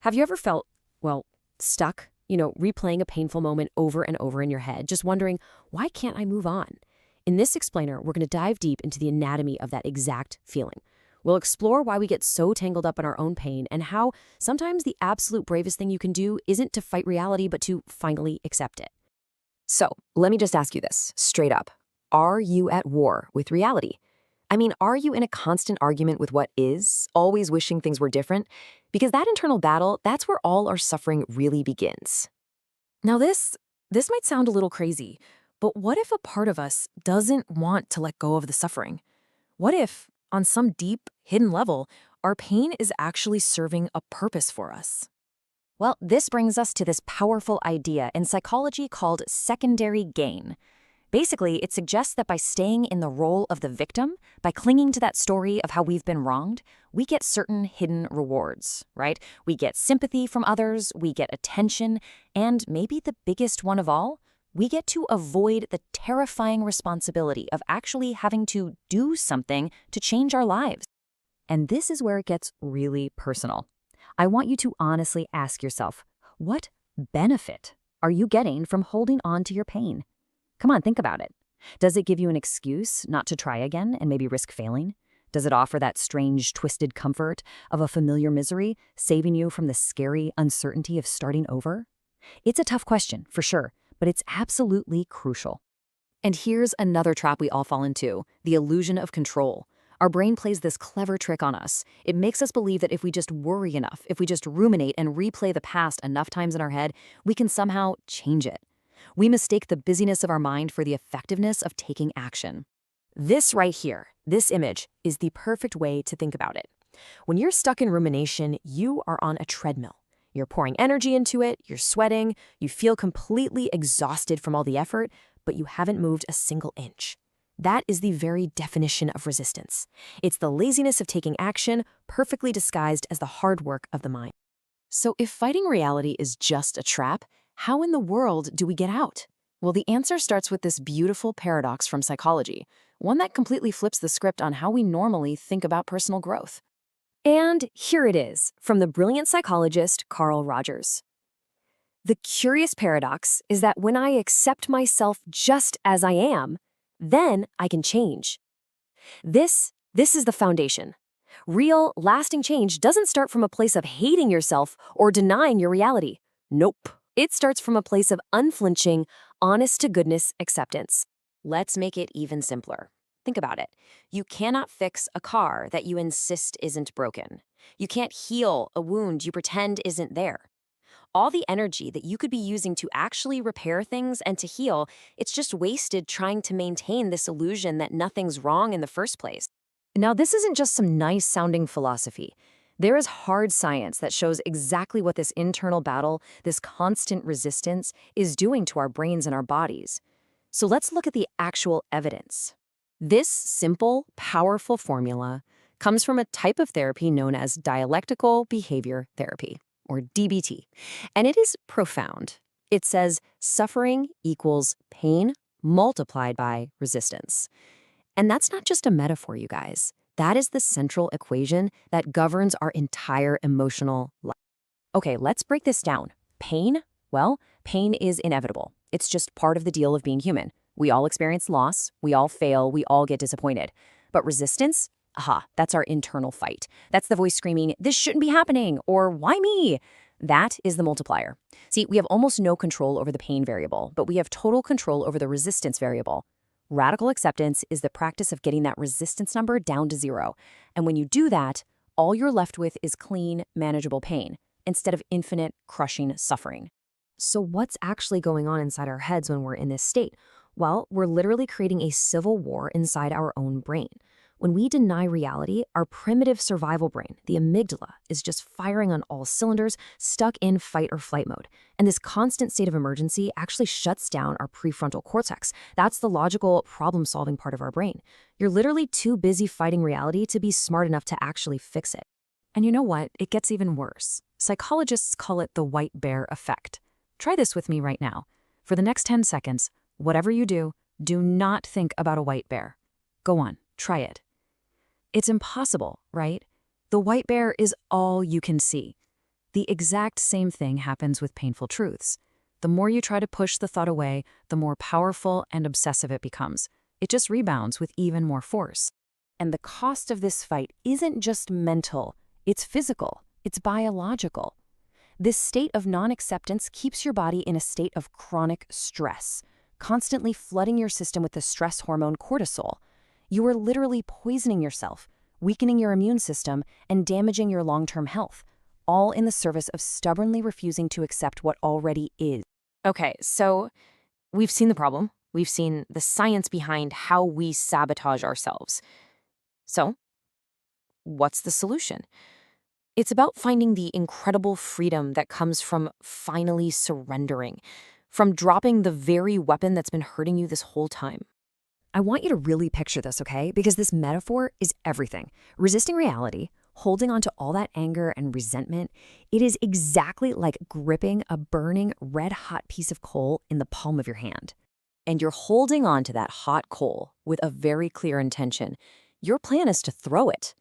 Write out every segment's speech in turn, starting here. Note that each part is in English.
Have you ever felt, well, stuck? Replaying a painful moment over and over in your head, just wondering, why can't I move on? In this explainer, we're going to dive deep into the anatomy of that exact feeling. We'll explore why we get so tangled up in our own pain and how sometimes the absolute bravest thing you can do isn't to fight reality, but to finally accept it. So, let me just ask you this, straight up. Are you at war with reality? I mean, are you in a constant argument with what is, always wishing things were different? Because that internal battle, that's where all our suffering really begins. Now this might sound a little crazy, but what if a part of us doesn't want to let go of the suffering? What if, on some deep, hidden level, our pain is actually serving a purpose for us? Well, this brings us to this powerful idea in psychology called secondary gain. Basically, it suggests that by staying in the role of the victim, by clinging to that story of how we've been wronged, we get certain hidden rewards, right? We get sympathy from others, we get attention, and maybe the biggest one of all, we get to avoid the terrifying responsibility of actually having to do something to change our lives. And this is where it gets really personal. I want you to honestly ask yourself, what benefit are you getting from holding on to your pain? Come on, think about it. Does it give you an excuse not to try again and maybe risk failing? Does it offer that strange, twisted comfort of a familiar misery, saving you from the scary uncertainty of starting over? It's a tough question, for sure, but it's absolutely crucial. And here's another trap we all fall into, the illusion of control. Our brain plays this clever trick on us. It makes us believe that if we just worry enough, if we just ruminate and replay the past enough times in our head, we can somehow change it. We mistake the busyness of our mind for the effectiveness of taking action. This right here, this image, is the perfect way to think about it. When you're stuck in rumination, you are on a treadmill. You're pouring energy into it, you're sweating, you feel completely exhausted from all the effort, but you haven't moved a single inch. That is the very definition of resistance. It's the laziness of taking action, perfectly disguised as the hard work of the mind. So if fighting reality is just a trap, how in the world do we get out? Well, the answer starts with this beautiful paradox from psychology, one that completely flips the script on how we normally think about personal growth. And here it is, from the brilliant psychologist Carl Rogers. The curious paradox is that when I accept myself just as I am, then I can change. This is the foundation. Real, lasting change doesn't start from a place of hating yourself or denying your reality. Nope. It starts from a place of unflinching, honest-to-goodness acceptance. Let's make it even simpler. Think about it. You cannot fix a car that you insist isn't broken. You can't heal a wound you pretend isn't there. All the energy that you could be using to actually repair things and to heal, it's just wasted trying to maintain this illusion that nothing's wrong in the first place. Now, this isn't just some nice-sounding philosophy. There is hard science that shows exactly what this internal battle, this constant resistance, is doing to our brains and our bodies. So let's look at the actual evidence. This simple, powerful formula comes from a type of therapy known as dialectical behavior therapy, or DBT, and it is profound. It says suffering equals pain multiplied by resistance. And that's not just a metaphor, you guys. That is the central equation that governs our entire emotional life. Okay, let's break this down. Pain? Well, pain is inevitable. It's just part of the deal of being human. We all experience loss, we all fail, we all get disappointed. But resistance? Aha, that's our internal fight. That's the voice screaming, "This shouldn't be happening," or "Why me?" That is the multiplier. See, we have almost no control over the pain variable, but we have total control over the resistance variable. Radical acceptance is the practice of getting that resistance number down to zero. And when you do that, all you're left with is clean, manageable pain, instead of infinite, crushing suffering. So what's actually going on inside our heads when we're in this state? Well, we're literally creating a civil war inside our own brain. When we deny reality, our primitive survival brain, the amygdala, is just firing on all cylinders, stuck in fight or flight mode. And this constant state of emergency actually shuts down our prefrontal cortex. That's the logical, problem-solving part of our brain. You're literally too busy fighting reality to be smart enough to actually fix it. And you know what? It gets even worse. Psychologists call it the white bear effect. Try this with me right now. For the next 10 seconds, whatever you do not think about a white bear. Go on, try it. It's impossible, right? The white bear is all you can see. The exact same thing happens with painful truths. The more you try to push the thought away, the more powerful and obsessive it becomes. It just rebounds with even more force. And the cost of this fight isn't just mental, it's physical, it's biological. This state of non-acceptance keeps your body in a state of chronic stress, constantly flooding your system with the stress hormone cortisol. You are literally poisoning yourself, weakening your immune system, and damaging your long-term health, all in the service of stubbornly refusing to accept what already is. Okay, so we've seen the problem. We've seen the science behind how we sabotage ourselves. So, what's the solution? It's about finding the incredible freedom that comes from finally surrendering, from dropping the very weapon that's been hurting you this whole time. I want you to really picture this, okay? Because this metaphor is everything. Resisting reality, holding on to all that anger and resentment, it is exactly like gripping a burning, red-hot piece of coal in the palm of your hand. And you're holding on to that hot coal with a very clear intention. Your plan is to throw it.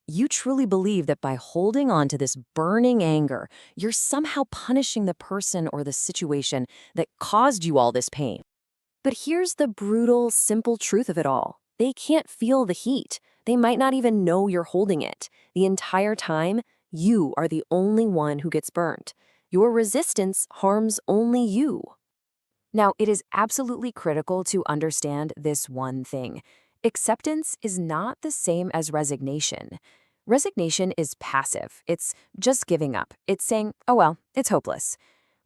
You truly believe that by holding on to this burning anger, you're somehow punishing the person or the situation that caused you all this pain. But here's the brutal, simple truth of it all. They can't feel the heat. They might not even know you're holding it. The entire time, you are the only one who gets burnt. Your resistance harms only you. Now, it is absolutely critical to understand this one thing. Acceptance is not the same as resignation. Resignation is passive. It's just giving up. It's saying, oh well, it's hopeless.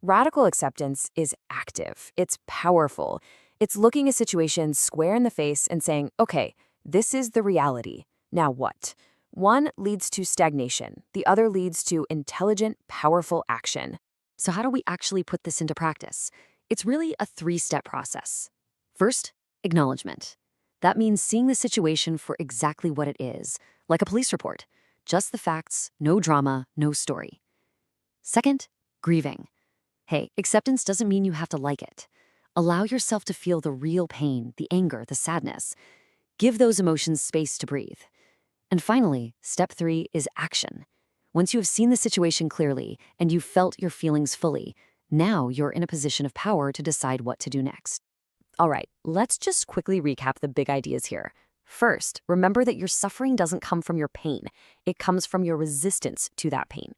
Radical acceptance is active. It's powerful. It's looking a situation square in the face and saying, okay, this is the reality. Now what? One leads to stagnation. The other leads to intelligent, powerful action. So how do we actually put this into practice? It's really a three-step process. First, acknowledgement. That means seeing the situation for exactly what it is, like a police report. Just the facts, no drama, no story. Second, grieving. Hey, acceptance doesn't mean you have to like it. Allow yourself to feel the real pain, the anger, the sadness. Give those emotions space to breathe. And finally, step 3 is action. Once you have seen the situation clearly and you've felt your feelings fully, now you're in a position of power to decide what to do next. All right, let's just quickly recap the big ideas here. First, remember that your suffering doesn't come from your pain. It comes from your resistance to that pain.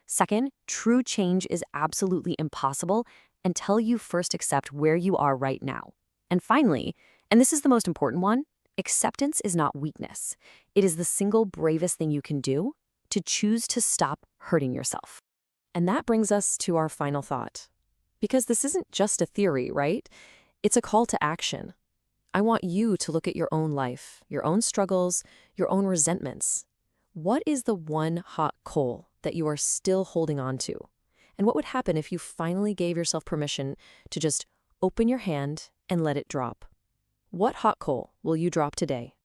Second, true change is absolutely impossible until you first accept where you are right now. And finally, and this is the most important one, acceptance is not weakness. It is the single bravest thing you can do to choose to stop hurting yourself. And that brings us to our final thought. Because this isn't just a theory, right? It's a call to action. I want you to look at your own life, your own struggles, your own resentments. What is the one hot coal that you are still holding on to? And what would happen if you finally gave yourself permission to just open your hand and let it drop? What hot coal will you drop today?